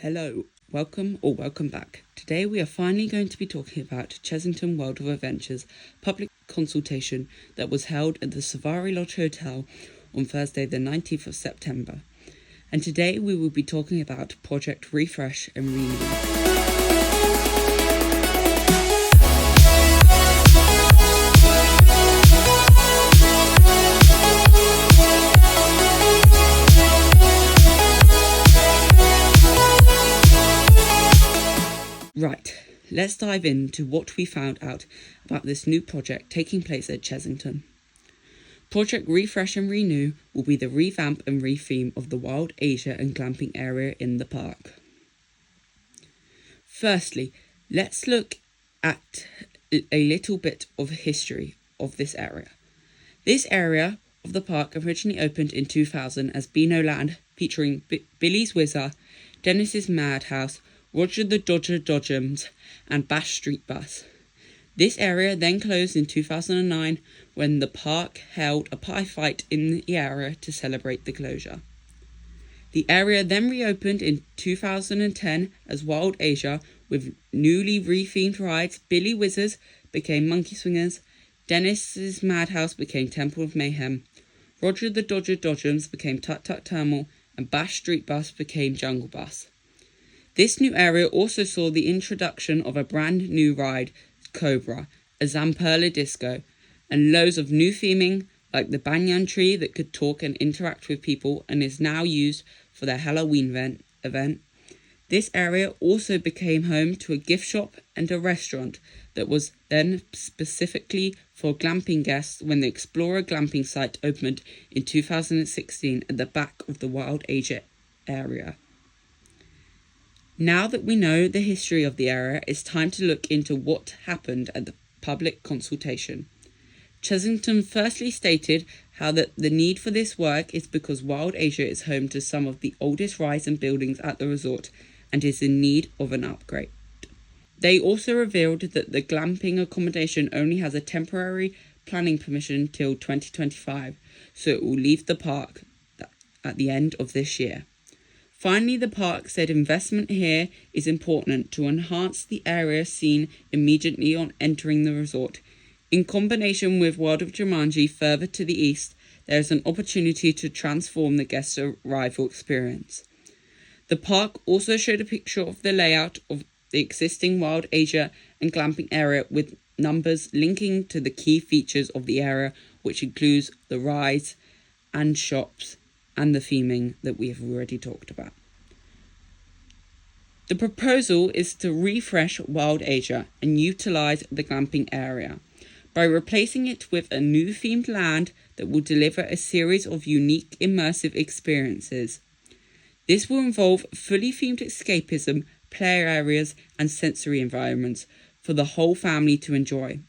Hello, welcome back. Today we are finally going to be talking about Chessington World of Adventures public consultation that was held at the Safari Lodge Hotel on Thursday the 19th of September. And today we will be talking about Project Refresh and Renew. Right, let's dive into what we found out about this new project taking place at Chessington. Project Refresh and Renew will be the revamp and retheme of the Wild Asia and glamping area in the park. Firstly, let's look at a little bit of history of this area. This area of the park originally opened in 2000 as Beano Land, featuring Billy's Whizzer, Dennis's Madhouse, Roger the Dodger Dodgems, and Bash Street Bus. This area then closed in 2009 when the park held a pie fight in the area to celebrate the closure. The area then reopened in 2010 as Wild Asia with newly rethemed rides. Billy Whizzers became Monkey Swingers, Dennis's Madhouse became Temple of Mayhem, Roger the Dodger Dodgems became Tut Tut Terminal, and Bash Street Bus became Jungle Bus. This new area also saw the introduction of a brand new ride, Cobra, a Zamperla disco, and loads of new theming like the banyan tree that could talk and interact with people and is now used for their Halloween event. This area also became home to a gift shop and a restaurant that was then specifically for glamping guests when the Explorer glamping site opened in 2016 at the back of the Wild Asia area. Now that we know the history of the area, it's time to look into what happened at the public consultation. Chessington firstly stated how that the need for this work is because Wild Asia is home to some of the oldest rides and buildings at the resort and is in need of an upgrade. They also revealed that the glamping accommodation only has a temporary planning permission till 2025, so it will leave the park at the end of this year. Finally, the park said investment here is important to enhance the area seen immediately on entering the resort. In combination with World of Jumanji further to the east, there is an opportunity to transform the guest arrival experience. The park also showed a picture of the layout of the existing Wild Asia and glamping area with numbers linking to the key features of the area, which includes the rides and shops and the theming that we have already talked about. The proposal is to refresh Wild Asia and utilise the glamping area by replacing it with a new themed land that will deliver a series of unique immersive experiences. This will involve fully themed escapism, play areas and sensory environments for the whole family to enjoy.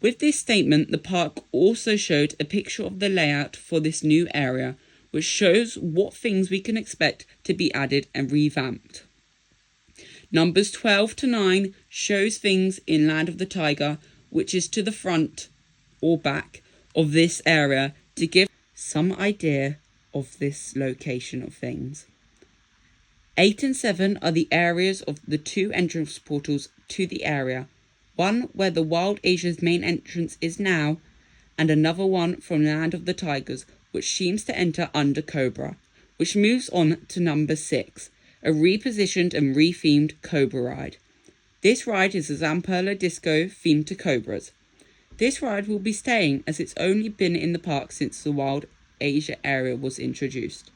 With this statement, the park also showed a picture of the layout for this new area, which shows what things we can expect to be added and revamped. Numbers 12 to 9 shows things in Land of the Tiger, which is to the front or back of this area to give some idea of this location of things. 8 and 7 are the areas of the two entrance portals to the area, one where the Wild Asia's main entrance is now, and another one from Land of the Tigers, which seems to enter under Cobra, which moves on to number 6, a repositioned and rethemed Cobra ride. This ride is a Zamperla disco themed to Cobras. This ride will be staying as it's only been in the park since the Wild Asia area was introduced.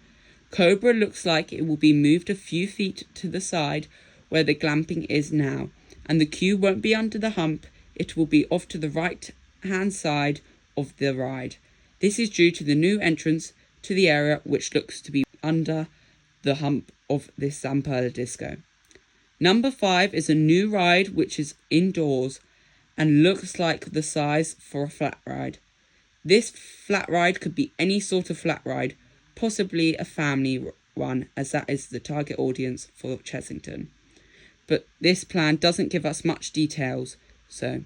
Cobra looks like it will be moved a few feet to the side where the glamping is now, and the queue won't be under the hump, it will be off to the right hand side of the ride. This is due to the new entrance to the area, which looks to be under the hump of this Zamperla disco. Number 5 is a new ride which is indoors and looks like the size for a flat ride. This flat ride could be any sort of flat ride, possibly a family one, as that is the target audience for Chessington. But this plan doesn't give us much details, so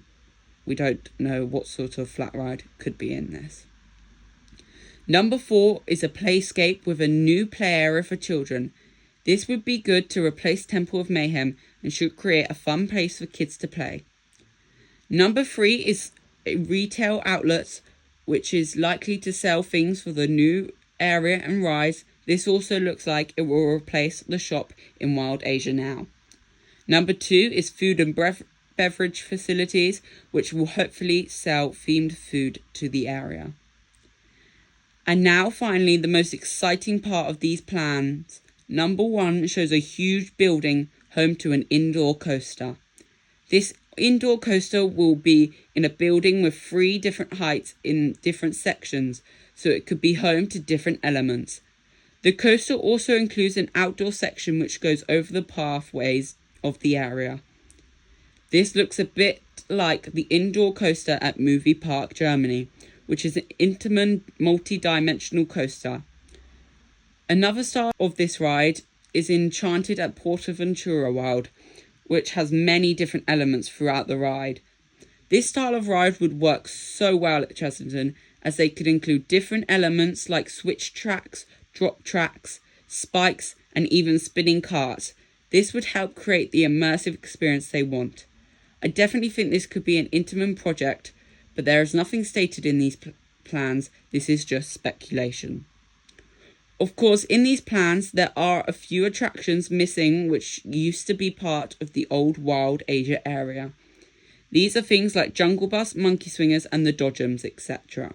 we don't know what sort of flat ride could be in this. Number 4 is a playscape with a new play area for children. This would be good to replace Temple of Mayhem and should create a fun place for kids to play. Number 3 is retail outlets, which is likely to sell things for the new area and rise. This also looks like it will replace the shop in Wild Asia now. Number 2 is food and beverage facilities, which will hopefully sell themed food to the area. And now finally, the most exciting part of these plans. Number 1 shows a huge building home to an indoor coaster. This indoor coaster will be in a building with 3 different heights in different sections, so it could be home to different elements. The coaster also includes an outdoor section which goes over the pathways of the area. This looks a bit like the indoor coaster at Movie Park Germany, which is an intimate multi-dimensional coaster. Another style of this ride is Enchanted at Portaventura World, which has many different elements throughout the ride. This style of ride would work so well at Chessington, as they could include different elements like switch tracks, drop tracks, spikes, and even spinning carts. This would help create the immersive experience they want. I definitely think this could be an intimate project, but there is nothing stated in these plans. This is just speculation. Of course, in these plans, there are a few attractions missing which used to be part of the old Wild Asia area. These are things like Jungle Bus, Monkey Swingers, and the Dodgems, etc.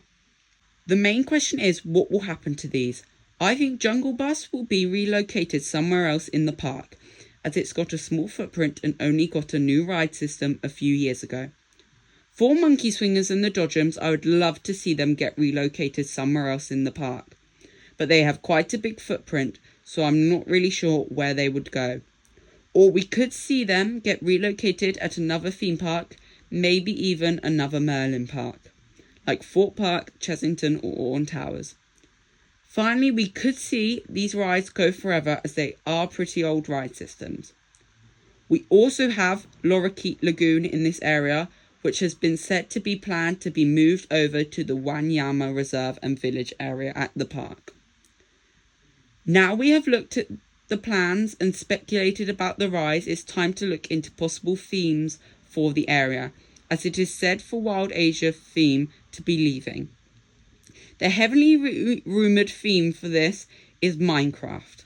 The main question is, what will happen to these? I think Jungle Bus will be relocated somewhere else in the park, as it's got a small footprint and only got a new ride system a few years ago. For Monkey Swingers and the Dodgems, I would love to see them get relocated somewhere else in the park. But they have quite a big footprint, so I'm not really sure where they would go. Or we could see them get relocated at another theme park, maybe even another Merlin park, like Fort Park, Chessington, or Alton Towers. Finally, we could see these rides go forever, as they are pretty old ride systems. We also have Lorikeet Lagoon in this area, which has been said to be planned to be moved over to the Wanyama Reserve and Village area at the park. Now we have looked at the plans and speculated about the rise, it's time to look into possible themes for the area, as it is said for Wild Asia theme to be leaving. The heavily rumoured theme for this is Minecraft.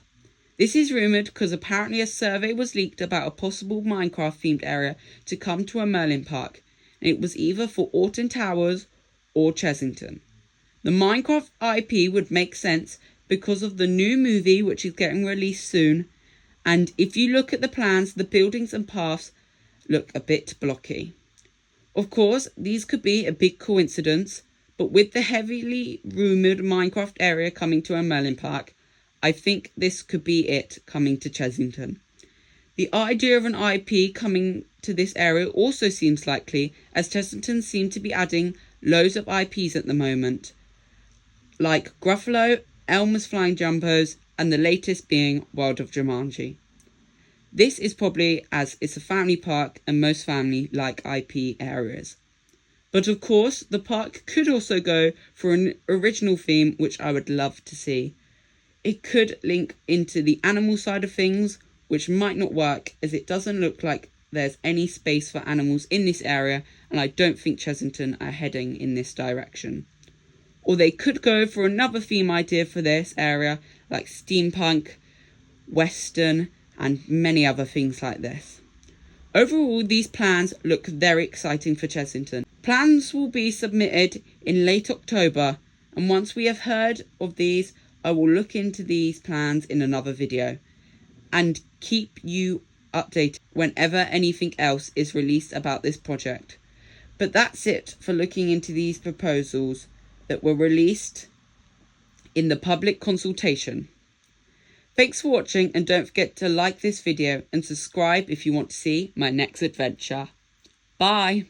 This is rumoured because apparently a survey was leaked about a possible Minecraft themed area to come to a Merlin park, and it was either for Alton Towers or Chessington. The Minecraft IP would make sense because of the new movie which is getting released soon, and if you look at the plans, the buildings and paths look a bit blocky. Of course, these could be a big coincidence, but with the heavily rumoured Minecraft area coming to a Merlin park, I think this could be it coming to Chessington. The idea of an IP coming to this area also seems likely, as Chessington seem to be adding loads of IPs at the moment, like Gruffalo, Elmer's Flying Jumbos, and the latest being World of Jumanji. This is probably as it's a family park and most family like IP areas. But of course, the park could also go for an original theme, which I would love to see. It could link into the animal side of things, which might not work, as it doesn't look like there's any space for animals in this area, and I don't think Chessington are heading in this direction. Or they could go for another theme idea for this area, like steampunk, western, and many other things like this. Overall, these plans look very exciting for Chessington. Plans will be submitted in late October, and once we have heard of these, I will look into these plans in another video and keep you updated whenever anything else is released about this project. But that's it for looking into these proposals that were released in the public consultation. Thanks for watching, and don't forget to like this video and subscribe if you want to see my next adventure. Bye!